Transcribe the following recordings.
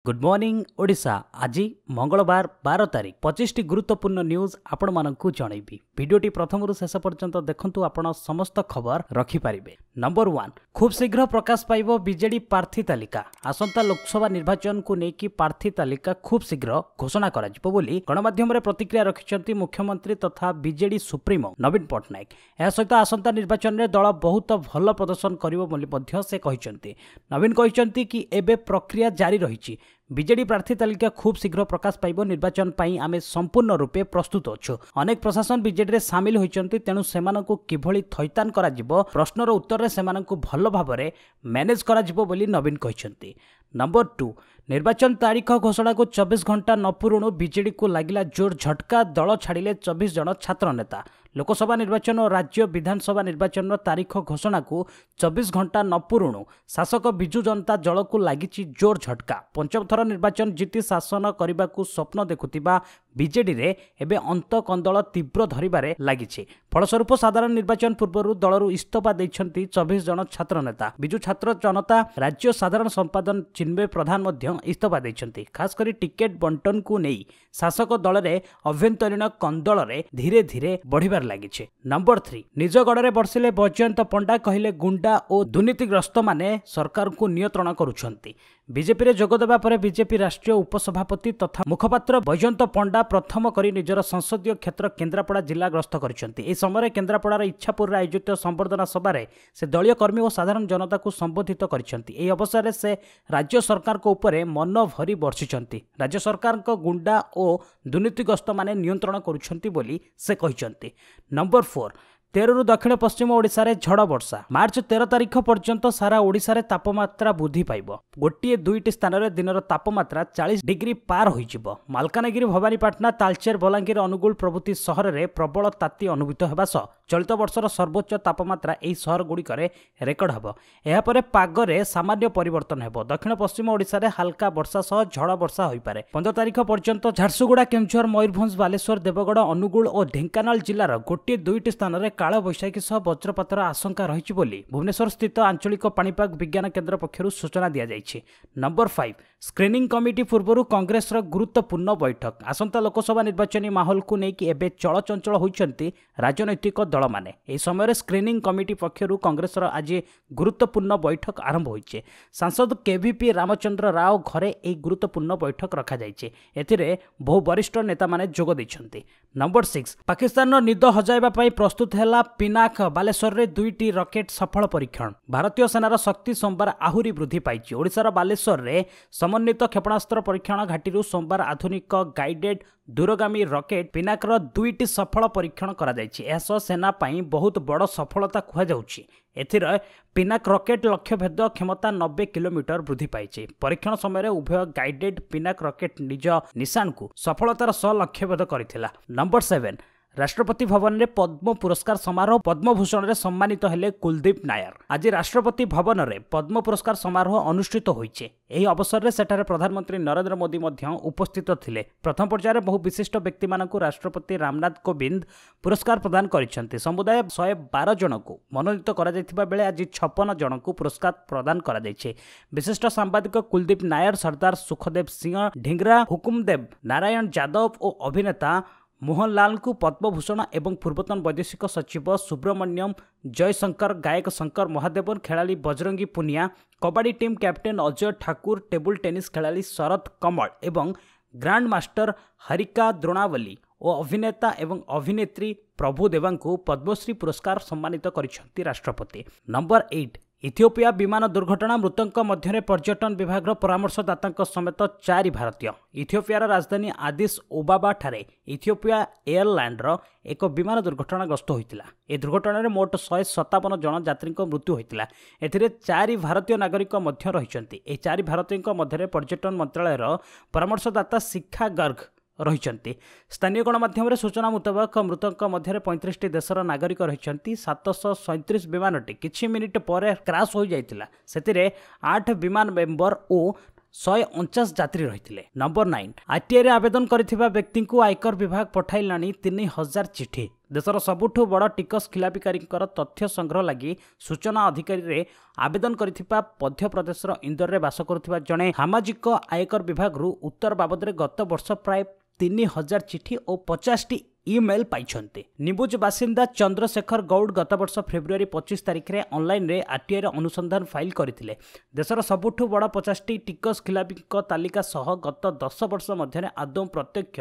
Good morning Odisha आज मंगलवार 12 तारीख 25 टी गुरुत्वपूर्ण न्यूज आपण मानकु जणैबी वीडियोटी प्रथम रु शेष पर्यंत देखंतु आपण समस्त खबर रखि पारिबे। नंबर 1 खूब शीघ्र प्रकाश पाइबो बीजेडी प्रार्थी तालिका। आसंता लोकसभा निर्वाचन को नेकी प्रार्थी तालिका खूब शीघ्र घोषणा करा जिवो बोली गणमाध्यम रे प्रतिक्रिया रखिचंती मुख्यमंत्री तथा बीजेडी सुप्रीमो नवीन पटनायक। या सहित आसंता निर्वाचन रे दल बहुत भल प्रदर्शन करिवो बोली मध्य से कहिचंती। नवीन कहिचंती कि एबे प्रक्रिया जारी रहिछि। बीजेडी प्रार्थी तालिका खूब शीघ्र प्रकाश पाइबो। निर्वाचन पाई आमे संपूर्ण रूपे प्रस्तुत अछु। अनेक प्रशासन बीजेडी रे शामिल होइचंती, तेणु सेमानकु किभଳି थैतान करा जिवो प्रश्नर उत्तर रे सेमानकु भल भाबरे मैनेज करा जिवो बोली नवीन कहिचंती। नंबर 2 निर्वाचन तारीख घोषणा को 24 घंटा न पूर्णु बीजेडी को लागिला जोर झटका। दल छाड़िले 24 जन छात्र नेता। लोकसभा निर्वाचन और राज्य विधानसभा निर्वाचन तारीख घोषणा को 24 घंटा न पूर्णु शासक बिजु जनता दल को लागिछि जोर झटका। पंचम थर निर्वाचन जीति शासन करने को स्वप्न देखुथिबा बीजेडी रे एबे अंत कंदल तीव्र धरिबारे लागिछि। फलस्वरूप साधारण निर्वाचन पूर्व दलरू इस्तीफा दैछंती 24 जन छात्र नेता। बिजु छात्र जनता राज्य साधारण संपादन चिन्मय प्रधान मध्य इस्तीफा दैछंती। खास करी टिकेट बंटन को नहीं शासक दल रे अभ्यंतरीण कंदल रे धीरे धीरे बढ़िबार लागिछि। नंबर 3 निज गड़े बर्षिले बजयंत पंडा कहिले गुंडा और दुर्नीतिग्रस्त माने सरकार को नियंत्रण करुछंती। बीजेपी रे जोगदेबा परे बीजेपी राष्ट्रीय उपसभापति तथा मुखपात्र बजयंत पंडा प्रथम करी निजर संसदीय क्षेत्र केन्द्रापड़ा जिला ग्रस्त करिसेंती। ए समय केन्द्रापड़ार इच्छापुर आयोजित संबर्धना सभा से दलीय कर्मी और साधारण जनता को संबोधित करिसेंती। ए अवसर से राज्य सरकार को ऊपर मन भरी बर्षिचंती। राज्य सरकार को गुंडा और दुर्नीतिग्रस्त माने नियंत्रण करुछंती बोली से कहिसेंती। नंबर 4 13 रु दक्षिण पश्चिम ओडिशा रे झड़ वर्षा। मार्च 13 तारीख पर्यंत सारा ओडिशा रे तापमात्रा वृद्धि पाइबो। गोटे दुईटी स्थान रे दिनर तापमात्रा 40 डिग्री पार होइजिबो। मालकानगिरी भवानीपाटना तालचेर बलांगीर अनुगुल प्रभृति सहर रे प्रबल ताती अनुभूत हेबा सह चलित वर्षर सर्वोच्च तापमात्रा एही सहर गुड़िकरे रेकर्ड हेबो। एहा परे पाग रे सामान्य परिवर्तन हेबो। दक्षिण पश्चिम ओडिशा रे हल्का वर्षा सह झड़ वर्षा होई पारे। 15 तारीख पर्यंत झारसुगुड़ा केन्दुझर मयूरभंज बालेश्वर देवगढ़ अनुगुल और ढेंकानाल जिलार गोटे दुईटी स्थान रे काल बैशाखी सह वज्रपातर आशंका रही बोली भुवनेश्वर स्थित आंचलिक पाणीपाग विज्ञान केन्द्र पक्षर सूचना दी जाइए। नंबर 5 स्क्रीनिंग कमिटी पूर्व कांग्रेस गुरुत्वपूर्ण बैठक। आसंता लोकसभा निर्वाचन माहौल को लेकिन एवं चलचंचल होती राजनैतिक दल माने। ए समय स्क्रीनिंग कमिटी पक्षर कांग्रेस आज गुरुत्वपूर्ण बैठक आरंभ होइछे। सांसद केवीपी रामचंद्र राव घरे एक गुरुत्वपूर्ण बैठक रखा जाइछे। एथिरे बहु वरिष्ठ नेता माने जोग दैछन्ते। नंबर 6 पाकिस्तान निद हजाइबा पई प्रस्तुत हैला पिनाक। बालेश्वर रे 2टी रॉकेट सफल परीक्षण। भारतीय सेनार शक्ति सोमवार आहुरी वृद्धि पाइछि। ओडिशार बालेश्वर रे समन्वित क्षेपणास्त्र परीक्षण घाटी सोमवार आधुनिक गाइडेड दूरगामी रॉकेट पिनाकर 2टी सफल परीक्षण करा जाइछि। एसो सेना पई बहुत बड़ सफलता कुहा जाउछि। एथिरे पिनाक रॉकेट लक्ष्य भेद क्षमता 90 किलोमीटर वृद्धि पाइछि। परीक्षण समय उभय गाइडेड पिनाक रॉकेट निज निशान को सफलतार सह लक्ष्य भेद करथिला। नंबर 7 राष्ट्रपति भवन में पद्म पुरस्कार समारोह। पद्मभूषण रे सम्मानित हेले कुलदीप नायर। आज राष्ट्रपति भवन में पद्म पुरस्कार समारोह अनुष्ठित होइछे। एही अवसर में सेठारे प्रधानमंत्री नरेंद्र मोदी मध्य उपस्थित थिले। प्रथम पर्यायर बहु विशिष्ट व्यक्ति मानकु राष्ट्रपति रामनाथ कोविंद पुरस्कार प्रदान करिसेंते। समुदाय 112 जन को मनोनीत करा जायतिबा बेले आज 56 जन को पुरस्कार प्रदान करा जायछे। विशिष्ट सांबादिक कुलदीप नायर, सरदार सुखदेव सिंह ढिंगरा, हुकुमदेव नारायण यादव और अभिनेता मोहनलाल को पद्मभूषण एवं पूर्वतन वैदेशिक सचिव सुब्रमण्यम जयशंकर, गायक शंकर महादेवन, खेलाड़ी Bajrangi Punia, kabaddi team captain Ajay Thakur, table tennis खेलाड़ी शरद कमल एवं ग्रांड मास्टर हरिका द्रोणावली और अभिनेता एवं अभिनेत्री प्रभुदेवा को पद्मश्री पुरस्कार सम्मानित करिसेंती राष्ट्रपति। नंबर 8 इथियोपिया विमान दुर्घटना। मृतक मध्य पर्यटन विभाग परामर्शदाता समेत 4 भारतीय। इथियोपियार राजधानी आदिस ओबाबा ठारे इथियोपिया एयरलाइनर एक विमान दुर्घटनाग्रस्त होता। ए दुर्घटना में मोट 157 जन यात्री मृत्यु होता। एथिरे 4 भारतीय नागरिक मध्य रहिचंती। ए 4 भारतीयों मध्य पर्यटन मंत्रालयर परामर्शदाता शिखा गर्ग रही। स्थानीय गणमाध्यम सूचना मुताबक मृतक मध्य 35 देशर नागरिक रही। 737 विमानटी किछि मिनिट पर क्राश हो जाइतिला। सेतिरे 8 विमान मेंबर और 149 ଯାତ୍ରୀ ରହିଥିଲେ। ନମ୍ବର 9 ଆରଟିଆଇ ଆବେଦନ କରିଥିବା ବ୍ୟକ୍ତିଙ୍କୁ ଆୟକର ବିଭାଗ ପଠାଇଲାଣି 3000 ଚିଠି। ଦେଶର ସବୁଠୁ ବଡ଼ ଟିକସ ଖିଲାପିକାରୀଙ୍କର ତଥ୍ୟ ସଂଗ୍ରହ ଲାଗି ସୂଚନା ଅଧିକାରୀରେ ଆବେଦନ କରିଥିବା ମଧ୍ୟପ୍ରଦେଶର ଇନ୍ଦୋରରେ ବାସ କରୁଥିବା ଜଣେ ସାମାଜିକ ଆୟକର ବିଭାଗରୁ ଉତ୍ତର ବାବଦରେ ଗତ ବର୍ଷ ପ୍ରାୟ 3000 ଚିଠି ଓ 50ଟି ଇମେଲ ପାଇଛନ୍ତି। ନିବୁଜ ବାସିନ୍ଦା ଚନ୍ଦ୍ରଶେଖର ଗୌଡ଼ ଗତ ବର୍ଷ ଫେବୃଆରୀ 25 ତାରିଖରେ ଅନଲାଇନରେ ଆରଟିଆଇର ଅନୁସନ୍ଧାନ ଫାଇଲ କରିଥିଲେ। ଦେଶର ସବୁଠୁ ବଡ଼ 50ଟି ଟିକସ ଖିଲାପୀଙ୍କ ତାଲିକା ସହ ଗତ 10 ବର୍ଷ ମଧ୍ୟରେ ଆଦୌ ପ୍ରତ୍ୟକ୍ଷ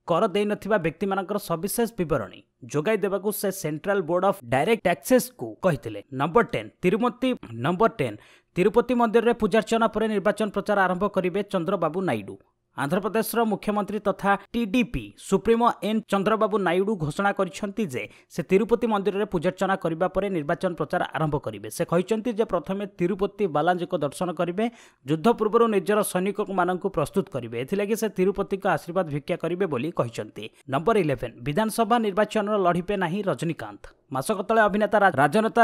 କର ଦେଇନଥିବା ବ୍ୟକ୍ତିମାନଙ୍କର ସବିଶେଷ ବିବରଣୀ ଯୋଗାଇ ଦେବାକୁ ସେ ସେଣ୍ଟ୍ରାଲ ବୋର୍ଡ ଅଫ୍ ଡାଇରେକ୍ଟ ଟ୍ୟାକ୍ସେସକୁ କହିଥିଲେ। ନମ୍ବର 10 ତିରୁପତି ମନ୍ଦିରରେ ପୂଜାର୍ଚ୍ଚନା ପରେ ନିର୍ବାଚନ ପ୍ରଚାର ଆରମ୍ଭ କରିବେ ଚନ୍ଦ୍ରବାବୁ ନାଇଡୁ। ଆନ୍ଧ୍ରପ୍ରଦେଶର ମୁଖ୍ୟମନ୍ତ୍ରୀ ତଥା TDP supremo N Chandrababu Naidu ଘୋଷଣା କରିଛନ୍ତି ଯେ ସେ ତିରୁପତି ମନ୍ଦିରରେ ପୂଜାର୍ଚ୍ଚନା କରିବା ପରେ ନିର୍ବାଚନ ପ୍ରଚାର ଆରମ୍ଭ କରିବେ। ସେ କହିଛନ୍ତି ଯେ ପ୍ରଥମେ ତିରୁପତି ବାଲାଜୀଙ୍କ ଦର୍ଶନ କରିବେ, ଯୁଦ୍ଧ ପୂର୍ବରୁ ନିଜର ସୈନିକମାନଙ୍କୁ ପ୍ରସ୍ତୁତ କରିବେ। ଏଥିଲାଗି ସେ ତିରୁପତିଙ୍କ ଆଶୀର୍ବାଦ ଭିକ୍ଷା କରିବେ ବୋଲି କହିଛନ୍ତି। ନମ୍ବର 11 ବିଧାନସଭା ନିର୍ବାଚନ ଲଢ଼ିବେ ନାହିଁ ରଜନୀକାନ୍ତ। ମାସକ ତଳେ ଅଭିନେତା ରାଜନେତା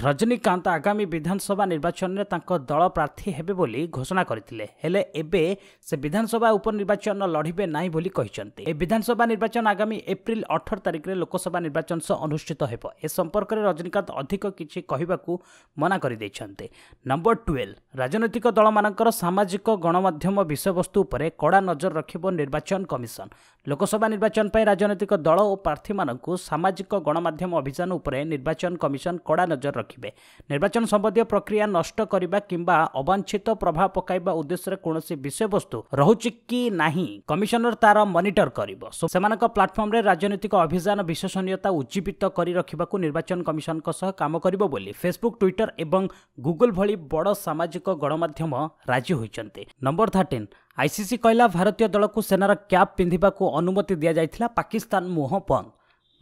ରଜନୀକାନ୍ତ ଆଗାମୀ ବିଧାନସଭା ନିର୍ବାଚନରେ ତାଙ୍କ ଦଳ ପ୍ରାର୍ଥୀ ହେବେ ବୋଲି ଘୋଷଣା କରିଥିଲେ। ହେଲେ ଏବେ ସେ ବିଧାନସଭା ଉପନିର୍ବାଚନ ଲଢ଼ିବେ ନାହିଁ ବୋଲି କହିଛନ୍ତି। ଏହି ବିଧାନସଭା ନିର୍ବାଚନ ଆଗାମୀ ଏପ୍ରିଲ 18 ତାରିଖରେ ଲୋକସଭା ନିର୍ବାଚନ ସହ ଅନୁଷ୍ଠିତ ହେବ। ଏ ସମ୍ପର୍କରେ ରଜନୀକାନ୍ତ ଅଧିକ କିଛି କହିବାକୁ ମନା କରିଦେଇଛନ୍ତି। ନମ୍ବର 12 ରାଜନୈତିକ ଦଳମାନଙ୍କର ସାମାଜିକ ଗଣମାଧ୍ୟମ ବିଷୟବସ୍ତୁ ଉପରେ କଡ଼ା ନଜର ରଖିବ ନିର୍ବାଚନ କମିଶନ। ଲୋକସଭା ନିର୍ବାଚନ ପାଇଁ ରାଜନୈତିକ ଦଳ ଓ ପ୍ରାର୍ଥୀମାନଙ୍କୁ ସାମାଜିକ ଗଣମାଧ୍ୟମ ଅଭିଯାନ ଉପରେ ନିର୍ବାଚନ କମିଶନ କଡ଼ା ନଜର ରଖିବେ। ନିର୍ବାଚନ ସମ୍ବନ୍ଧୀୟ ପ୍ରକ୍ରିୟା ନଷ୍ଟ କରିବା କିମ୍ବା ଅବାଞ୍ଛିତ ପ୍ରଭାବ ପକାଇବା ଉଦ୍ଦେଶ୍ୟରେ କୌଣସି ବିଷୟବସ୍ତୁ ରହୁଛି କି ନାହିଁ କମିଶନର ତାର ମନିଟର କରିବ। ସେମାନଙ୍କ ପ୍ଲାଟଫର୍ମରେ ରାଜନୈତିକ ଅଭିଯାନ ବିଶ୍ୱସନୀୟତା ଉଜ୍ଜୀବିତ କରି ରଖିବାକୁ ନିର୍ବାଚନ କମିଶନଙ୍କ ସହ କାମ କରିବ ବୋଲି ଫେସବୁକ୍, ଟ୍ୱିଟର ଏବଂ ଗୁଗଲ ଭଳି ବଡ଼ ସାମାଜିକ ଗଣମାଧ୍ୟମ ରାଜି ହୋଇଛନ୍ତି। ନମ୍ବର 13 ଆଇସିସି କହିଲା ଭାରତୀୟ ଦଳକୁ ସେନାର କ୍ୟାପ୍ ପିନ୍ଧିବାକୁ ଅନୁମତି ଦିଆଯାଇଥିଲା, ପାକିସ୍ତାନ ମୁହଁ ବନ୍ଦ।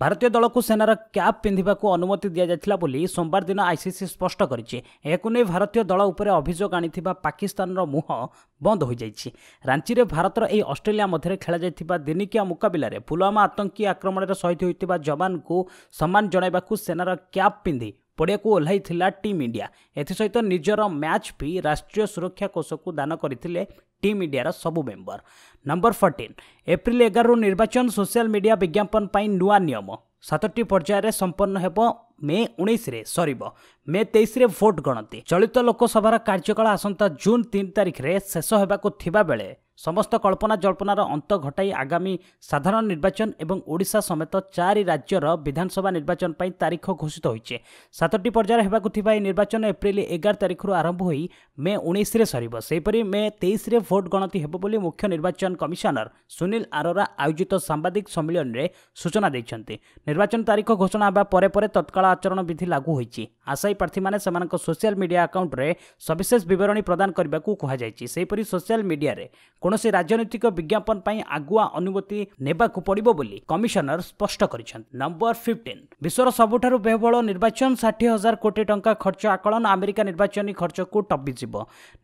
ଭାରତୀୟ ଦଳକୁ ସେନାର କ୍ୟାପ୍ ପିନ୍ଧିବାକୁ ଅନୁମତି ଦିଆଯାଇଥିଲା ବୋଲି ସୋମବାର ଦିନ ଆଇସିସି ସ୍ପଷ୍ଟ କରିଛି। ଏହାକୁ ନେଇ ଭାରତୀୟ ଦଳ ଉପରେ ଅଭିଯୋଗ ଆଣିଥିବା ପାକିସ୍ତାନର ମୁହଁ ବନ୍ଦ ହୋଇଯାଇଛି। ରାଞ୍ଚିରେ ଭାରତର ଏହି ଅଷ୍ଟ୍ରେଲିଆ ମଧ୍ୟରେ ଖେଳାଯାଇଥିବା ଦିନିକିଆ ମୁକାବିଲାରେ ପୁଲୱାମା ଆତଙ୍କୀ ଆକ୍ରମଣରେ ଶହୀଦ ହୋଇଥିବା ଯବାନଙ୍କୁ ସମ୍ମାନ ଜଣାଇବାକୁ ସେନାର କ୍ୟାପ୍ ପିନ୍ଧି ପଡ଼ିଆକୁ ଓହ୍ଲାଇଥିଲା ଟିମ୍ ଇଣ୍ଡିଆ। ଏଥିସହିତ ନିଜର ମ୍ୟାଚ୍ ଫି ରାଷ୍ଟ୍ରୀୟ ସୁରକ୍ଷା କୋଷକୁ ଦାନ କରିଥିଲେ ଟିମ୍ ଇଣ୍ଡିଆର ସବୁ ମେମ୍ବର। ନମ୍ବର 14 ଏପ୍ରିଲ 11ରୁ ନିର୍ବାଚନ ସୋସିଆଲ ମିଡିଆ ବିଜ୍ଞାପନ ପାଇଁ ନୂଆ ନିୟମ 7ଟି ପର୍ଯ୍ୟାୟରେ ସମ୍ପନ୍ନ ହେବ। ମେ 19ରେ ସରିବ। ମେ 23ରେ ଭୋଟ ଗଣତି। ଚଳିତ ଲୋକସଭାର କାର୍ଯ୍ୟକାଳ ଆସନ୍ତା ଜୁନ୍ 3 ତାରିଖରେ ଶେଷ ହେବାକୁ ଥିବା ବେଳେ ସମସ୍ତ କଳ୍ପନା ଜଳ୍ପନାର ଅନ୍ତ ଘଟାଇ ଆଗାମୀ ସାଧାରଣ ନିର୍ବାଚନ ଏବଂ ଓଡ଼ିଶା ସମେତ 4 ରାଜ୍ୟର ବିଧାନସଭା ନିର୍ବାଚନ ପାଇଁ ତାରିଖ ଘୋଷିତ ହୋଇଛି। 7ଟି ପର୍ଯ୍ୟାୟରେ ହେବାକୁ ଥିବା ଏହି ନିର୍ବାଚନ ଏପ୍ରିଲ 11 ତାରିଖରୁ ଆରମ୍ଭ ହୋଇ ମେ 19ରେ ସରିବ। ସେହିପରି ମେ 23ରେ ଭୋଟ ଗଣତି ହେବ ବୋଲି ମୁଖ୍ୟ ନିର୍ବାଚନ କମିଶନର ସୁନୀଲ ଆରୋରା ଆୟୋଜିତ ସାମ୍ବାଦିକ ସମ୍ମିଳନୀରେ ସୂଚନା ଦେଇଛନ୍ତି। ନିର୍ବାଚନ ତାରିଖ ଘୋଷଣା ହେବା ପରେ ପରେ ତତ୍କାଳ ଆଚରଣ ବିଧି ଲାଗୁ ହୋଇଛି। ଆଶାୟୀ ପ୍ରାର୍ଥୀମାନେ ସେମାନଙ୍କ ସୋସିଆଲ ମିଡିଆ ଆକାଉଣ୍ଟରେ ସବିଶେଷ ବିବରଣୀ ପ୍ରଦାନ କରିବାକୁ କୁହାଯାଇଛି। ସେହିପରି ସୋସିଆଲ ମିଡିଆରେ କୌଣସି ରାଜନୈତିକ ବିଜ୍ଞାପନ ପାଇଁ ଆଗୁଆ ଅନୁମତି ନେବାକୁ ପଡ଼ିବ ବୋଲି କମିଶନର ସ୍ପଷ୍ଟ କରିଛନ୍ତି। ନମ୍ବର 15 ବିଶ୍ୱର ସବୁଠାରୁ ବ୍ୟୟବହୁଳ ନିର୍ବାଚନ 60,000 କୋଟି ଟଙ୍କା ଖର୍ଚ୍ଚ ଆକଳନ ଆମେରିକା ନିର୍ବାଚନୀ ଖର୍ଚ୍ଚକୁ ଟପିଯିବ।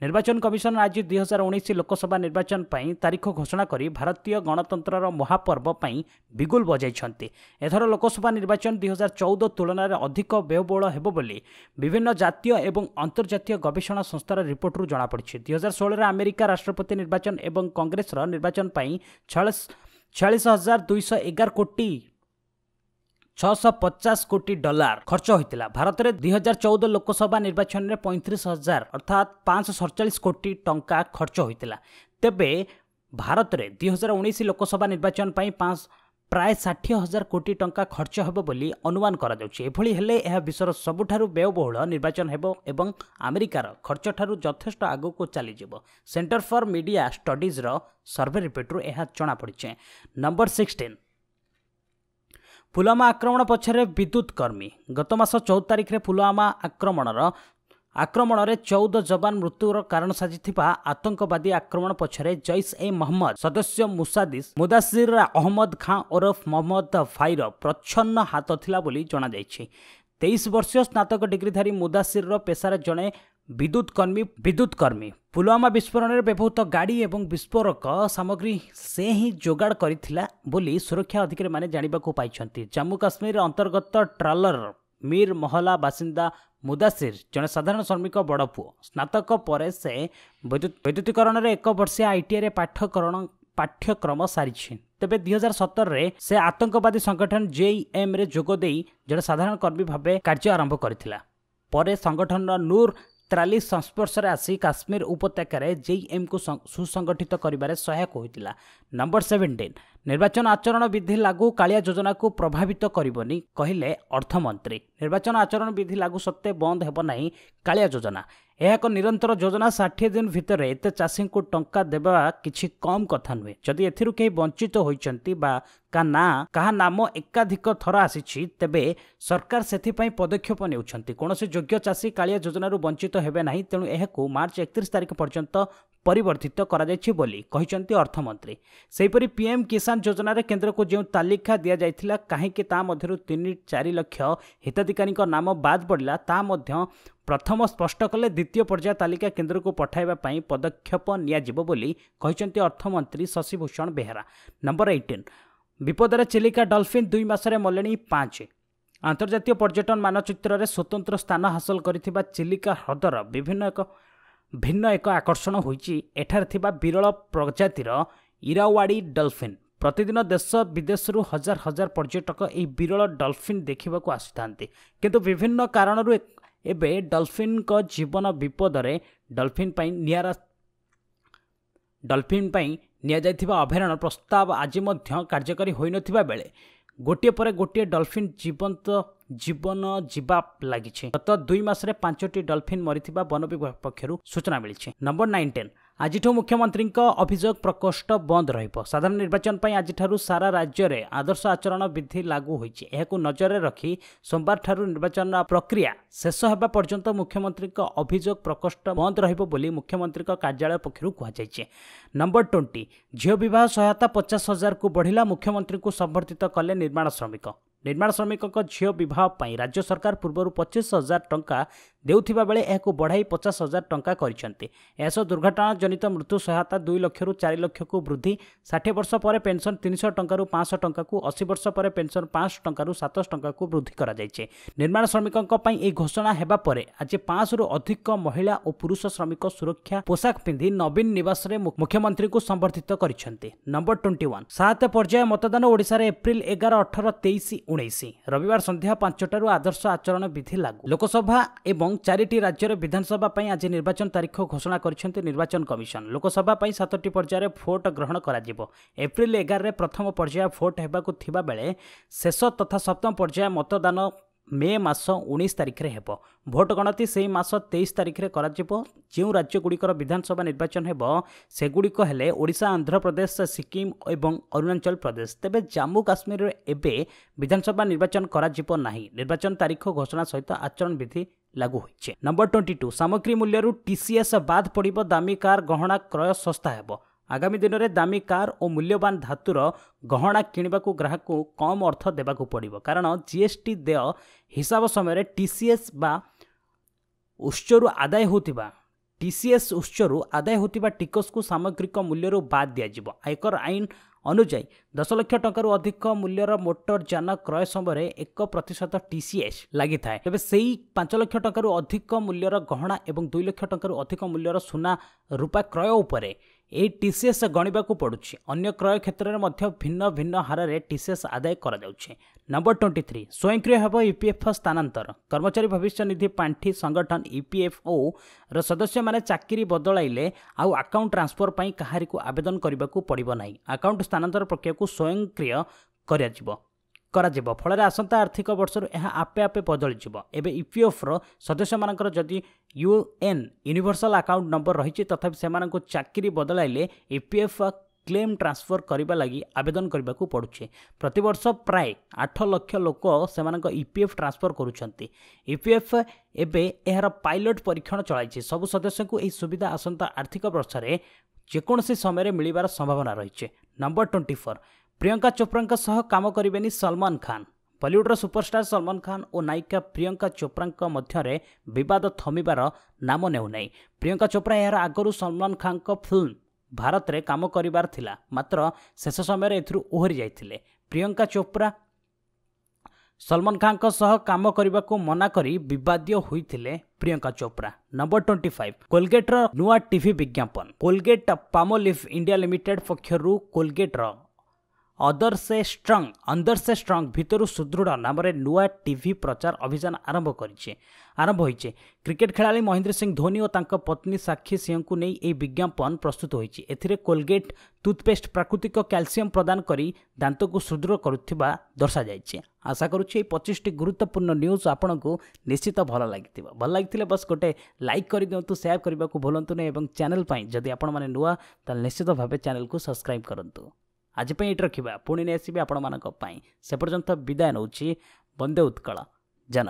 ନିର୍ବାଚନ କମିଶନ ଆଜି 2019 ଲୋକସଭା ନିର୍ବାଚନ ପାଇଁ ତାରିଖ ଘୋଷଣା କରି ଭାରତୀୟ ଗଣତନ୍ତ୍ରର ମହାପର୍ବ ପାଇଁ ବିଗୁଲ ବଜାଇଛନ୍ତି। ଏଥର ଲୋକସଭା ନିର୍ବାଚନ 2014 ତୁଳନାରେ ଅଧିକ ବ୍ୟୟବହୁଳ ହେବ ବୋଲି ବିଭିନ୍ନ ଜାତୀୟ ଏବଂ ଅନ୍ତର୍ଜାତୀୟ ଗବେଷଣା ସଂସ୍ଥାର ରିପୋର୍ଟରୁ ଜଣାପଡ଼ିଛି। 2016ରେ ଆମେରିକା ରାଷ୍ଟ୍ରପତି ନିର୍ବାଚନ ଏବଂ କଂଗ୍ରେସର ନିର୍ବାଚନ ପାଇଁ 46,211 କୋଟି 650 କୋଟି ଡଲାର ଖର୍ଚ୍ଚ ହୋଇଥିଲା। ଭାରତରେ 2014 ଲୋକସଭା ନିର୍ବାଚନରେ 35,000 ଅର୍ଥାତ୍ 547 କୋଟି ଟଙ୍କା ଖର୍ଚ୍ଚ ହୋଇଥିଲା। ତେବେ ଭାରତରେ 2019 ଲୋକସଭା ନିର୍ବାଚନ ପାଇଁ ପ୍ରାୟ 60,000 କୋଟି ଟଙ୍କା ଖର୍ଚ୍ଚ ହେବ ବୋଲି ଅନୁମାନ କରାଯାଉଛି। ଏଭଳି ହେଲେ ଏହା ବିଶ୍ୱର ସବୁଠାରୁ ବ୍ୟୟବହୁଳ ନିର୍ବାଚନ ହେବ ଏବଂ ଆମେରିକାର ଖର୍ଚ୍ଚଠାରୁ ଯଥେଷ୍ଟ ଆଗକୁ ଚାଲିଯିବ। ସେଣ୍ଟର ଫର୍ ମିଡିଆ ଷ୍ଟଡିଜ୍ର ସର୍ଭେ ରିପୋର୍ଟରୁ ଏହା ଜଣାପଡ଼ିଛି। ନମ୍ବର 16 ପୁଲୱାମା ଆକ୍ରମଣ ପଛରେ ବିଦ୍ୟୁତ୍ କର୍ମୀ। ଗତ ମାସ 14 ତାରିଖରେ ପୁଲୱାମା ଆକ୍ରମଣରେ 14 ଯବାନ ମୃତ୍ୟୁର କାରଣ ସାଜିଥିବା ଆତଙ୍କବାଦୀ ଆକ୍ରମଣ ପଛରେ ଜୈଶ ଏ ମହମ୍ମଦ ସଦସ୍ୟ ମୁଦାସିର ଅହମ୍ମଦ ଖାଁ ଓରଫ ମହମ୍ମଦ ଫାଇର ପ୍ରଚ୍ଛନ୍ନ ହାତ ଥିଲା ବୋଲି ଜଣାଯାଇଛି। 23 ବର୍ଷୀୟ ସ୍ନାତକ ଡିଗ୍ରୀଧାରୀ ମୁଦାସିରର ପେଶାରେ ଜଣେ ବିଦ୍ୟୁତ୍ କର୍ମୀ। ପୁଲୱାମା ବିସ୍ଫୋରଣରେ ବ୍ୟବହୃତ ଗାଡ଼ି ଏବଂ ବିସ୍ଫୋରକ ସାମଗ୍ରୀ ସେ ହିଁ ଯୋଗାଡ଼ କରିଥିଲା ବୋଲି ସୁରକ୍ଷା ଅଧିକାରୀମାନେ ଜାଣିବାକୁ ପାଇଛନ୍ତି। ଜାମ୍ମୁ କାଶ୍ମୀର ଅନ୍ତର୍ଗତ ଟ୍ରାଲର ମୀର ମହଲା ବାସିନ୍ଦା मुदासिर जड़े साधारण श्रमिक बड़ पुओ स्नातक पर से वैद्युतिकरण में 1 वर्षिया आईटीआई पाठ्यक्रम सारी तेबे 2017 से आतंकवादी संगठन जेईएम रे जोगदे जड़े साधारण कर्मी भाव कार्य आरंभ करथिला परे संगठन नूर त्राली संस्पर्श आसी काश्मीर उपत्यकार जेईएम को सुसंगठित करिबारे सहायक होइतिला। नंबर 17 निर्वाचन आचरण विधि लागू कालिया योजना को प्रभावित करिबनी कहिले अर्थमंत्री। निर्वाचन आचरण विधि लागू सत्ते बंद हेब नाही कालिया योजना। यह एक निरंतर योजना 60 दिन भितर एत चाषी को टंका देवा किछि कम कथा नुहे। जदि एथिरु केही वंचित होइचंती बा कहा नाम एकाधिक थर आसीछि तेबे सरकार सेथिपई पदक्षेप नेउछंती। कोनोसी योग्य चाषी कालिया योजनारु वंचित हेबे नाही तेणु एहाकु मार्च 31 तारिख पर्यंत परिवर्तित करा जायछि बोली कहिचंती अर्थमंत्री। सेहिपरि पीएम किसान योजना रे केंद्र को जो तालिका दिया जायथिला काहेकि ता मध्यरु 3-4 लाख हिताधिकारी नाम बाद पड़िला ता मध्य प्रथम स्पष्ट कले द्वितीय पर्याय तालिका केंद्र को पठाइबा पई पदक्षेप नियाजिबो बोली कहिचंती अर्थमंत्री शशिभूषण बेहेरा। नंबर 18 विपद रे चिलिका डॉल्फिन 2 मासरे मलेनी 5। अंतर्जातीय पर्यटन मानचित्र रे स्वतंत्र स्थान हासिल करिथिबा चिलिका ह्रदर भिन्न एक आकर्षण होईची। एठार थिबा विरल प्रजातिर इरावाड़ी डॉल्फिन प्रतिदिन देश विदेश हजार हजार पर्यटक ए विरल डॉल्फिन देखिबाकू आसुथांती किंतु विभिन्न कारणरू एबे डॉल्फिन को जीवन विपद रे डॉल्फिन पई निया जायथिबा अभयारण्य प्रस्ताव आज मध्य कार्यकारी होई नथिबा बेले गोटे पर गोटे डॉल्फिन जीवन जीवा लगी। गत 2 मास 5टी डॉल्फिन मरीथिबा वन विभाग पक्षरु सूचना मिली। नंबर 19 आज मुख्यमंत्री अभियोग प्रकोष्ठ बंद रहिबो। साधारण निर्वाचन पर आज सारा राज्य में आदर्श आचरण विधि लागू होईछि। एहाकु नजर रखी सोमवार ठारू निर्वाचन प्रक्रिया शेष होगा पर्यंत मुख्यमंत्री अभियोग प्रकोष्ठ बंद रहिबो बोली मुख्यमंत्री कार्यालय पक्षरु कहुଯାଇଛି। नंबर 20 झियो विवाह सहायता 50,000 को बढ़िला। मुख्यमंत्री को संबर्धित कले निर्माण श्रमिकों झियो विवाह पर राज्य सरकार पूर्व 25,000 टंका देउथिबा बेले एहाकु बढ़ाई 50,000 टंका करिसेंती। एसो दुर्घटना जनित मृत्यु सहायता 2 लाख रु 4 लाख को वृद्धि। 60 वर्ष पर पेंशन 300 टंका रु 500 टंका को 80 वर्ष पर पेंशन 500 टंका रु 700 टंका को वृद्धि करा जायछि। निर्माण श्रमिकों पई ए घोषणा हेबा परे आज 500 रु अधिक महिला और पुरुष श्रमिक सुरक्षा पोशाक पिंधि नवीन निवास रे मुख्यमंत्री को संबर्धित करिसेंती। नंबर 21 7 पर्याय मतदान ओडिसा रे एप्रिल 11, 18, 23, 19 रविवार संध्या 5टारू आदर्श आचरण विधि लागू। लोकसभा एवं 4टी राज्य विधानसभा पई आज निर्वाचन तारीख घोषणा करिसेंती निर्वाचन कमिशन। लोकसभा पई 7टी पर्याय भोट ग्रहण करा जिवो। एप्रिल 11 रे प्रथम पर्याय भोट हेबाकू थिबा बेले शेष तथा सप्तम पर्याय मतदान मे मास 19 तारिख रे हेबो। भोट गणति से मास 23 तारिख रे करा जिवो। जो राज्य गुड़िकर विधानसभा निर्वाचन हेबो सेगुड़िक हेले ओडिशा, आंध्र प्रदेश, सिक्किम एवं अरुणाचल प्रदेश। तेबे जम्मू काश्मीर रे एबे विधानसभा निर्वाचन करा जिवो नाही। निर्वाचन तारीख घोषणा सहित आचरण विधि लागू होइछे। नंबर 22 सामग्री मूल्यरू टीसीएस बाद पड़िबो। दामी कार गहना क्रय सस्ता हेबो। आगामी दिन में दामी कार और मूल्यवान धातुर गहना किणवाकू ग्राहक को कम अर्थ देवाकू पड़िबो कारण जीएसटी देय हिसाब समय टीसीएस बा उच्चरू आदाय होतिबा टीसीएस उच्चरू आदाय होतिबा टिकस को सामग्रिक मूल्यरू बाद दियाजिबो। आयकर आईन अनुजाई 10 लाख टंकार अधिक मूल्यर मोटर यान क्रय समय 1% टीसीएस लगी थाए। तेबे सेही 5 लाख टंकार अधिक मूल्यर गहना एवं 2 लाख टंकार अधिक मूल्यर सुना रूपा क्रय उपरे ए टीसीएस गणिबाकू पड़ुछि। अन्य क्रय क्षेत्र में मध्य भिन्न भिन्न हार रे टीसीएस आदाय करा जाउछि। नंबर 23 स्वयंक्रिय हेबो ईपीएफ स्थानांतर। कर्मचारी भविष्य निधि पांठी संगठन ईपीएफओ रो सदस्य माने चाकरी बदलाइले आउ अकाउंट ट्रांसफर पई कहारी को आवेदन करबाकू पड़िबो नाही। अकाउंट स्थानांतर प्रक्रिया को स्वयंक्रिय करा जिवो। फल आसंता आर्थिक वर्ष यह आपे आपे बदली जिवो। एबे ईपीएफ रो सदस्य मानकर जदि यूएन यूनिवर्सल अकाउंट नंबर रही तथापि सेमानंको चाकरी बदलाइले ईपीएफ क्लेम ट्रांसफर करबा लगी आवेदन करबाकू पड़ुछे। प्रतिवर्ष प्राय 8 लाख लोक सेमानंको ईपीएफ ट्रांसफर करूछंती। ईपीएफ एबे एहार पायलट परीक्षण चलाइछि। सब सदस्य को एही सुविधा आसंता आर्थिक वर्ष रे जेकोनसी समय मिलिबार संभावना रहिछे। नंबर 24 प्रियंका चोप्रा सह काम करिबेनी सलमान खान। बॉलीवुड सुपरस्टार सलमान खान और नायिका प्रियंका चोप्रा मध्य विवाद थमिबार नाम नेउ नै। प्रियंका चोप्रा यार आगरू सलमान खान को फिल्म भारत रे काम करिबार थिला मात्र शेष समय एथुरु ओहरी जाइथिले। प्रियंका चोप्रा सलमान खान सह काम करने को मना करी विवादीय होइथिले प्रियंका चोप्रा। नंबर 25 कोलगेटर नुआ टीवी विज्ञापन। कोलगेट पामोलिव इंडिया लिमिटेड पक्षरु कोलगेटर अंदर से स्ट्रंग भितर सुदृढ़ नाम नुआ टीवी प्रचार अभियान आरंभ होइछे। क्रिकेट खेलाड़ी महेंद्र सिंह धोनी और तांका पत्नी साक्षी सिंह को नहीं ए विज्ञापन प्रस्तुत होइछे। एथिरे कोलगेट टूथपेस्ट प्राकृतिक कैल्शियम प्रदान करी दांत को सुदृढ़ करुथिबा दर्शा जाइछे। आशा करुछि 25टी गुरुत्वपूर्ण न्यूज आपनको निश्चित भल लागिथिले बस गोटे लाइक कर दियंतु, शेयर करबा को भूलंतु नै एवं चैनल पई जदि आपण माने नुआ त निश्चित भाबे चैनल को सब्सक्राइब करंतु। आज पे ये रखा पुणी नहीं आसबि आपण मानक से पर्यंत विदाय नौछि। वंदे उत्कल जननी।